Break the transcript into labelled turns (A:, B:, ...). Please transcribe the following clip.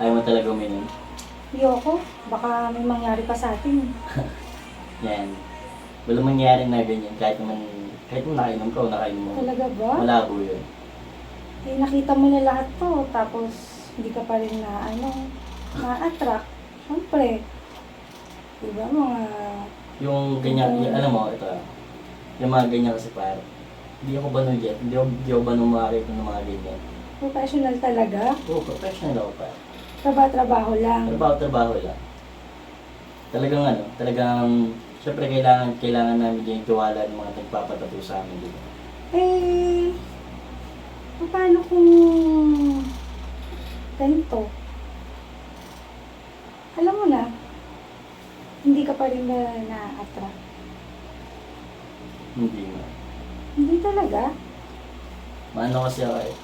A: Ayaw mo talaga uminom.
B: Ayoko. Baka may mangyari pa sa atin.
A: Yan. Walang mangyari na ganyan kahit naman nakainom ka o nakainom mo.
B: Talaga ba?
A: Malabo yun.
B: Eh, nakita mo na lahat to, tapos hindi ka pa rin na-attract. Siyempre. Diba, mga...
A: Yung ganyan, yung, alam mo, ito, yung mga ganyan kasi par, hindi ako banong jet, hindi ako banong makakita ng mga ganyan.
B: Professional talaga.
A: Oo, professional ako par.
B: Trabaho lang.
A: Trabaho lang. Talagang, syempre kailangan namin yung tiwala ng mga nagpapatato sa amin, di ba?
B: Eh, paano kung ganito? Alam mo na, hindi ka pa rin na-attract.
A: Hindi na.
B: Hindi talaga.
A: Maano kasi ako eh.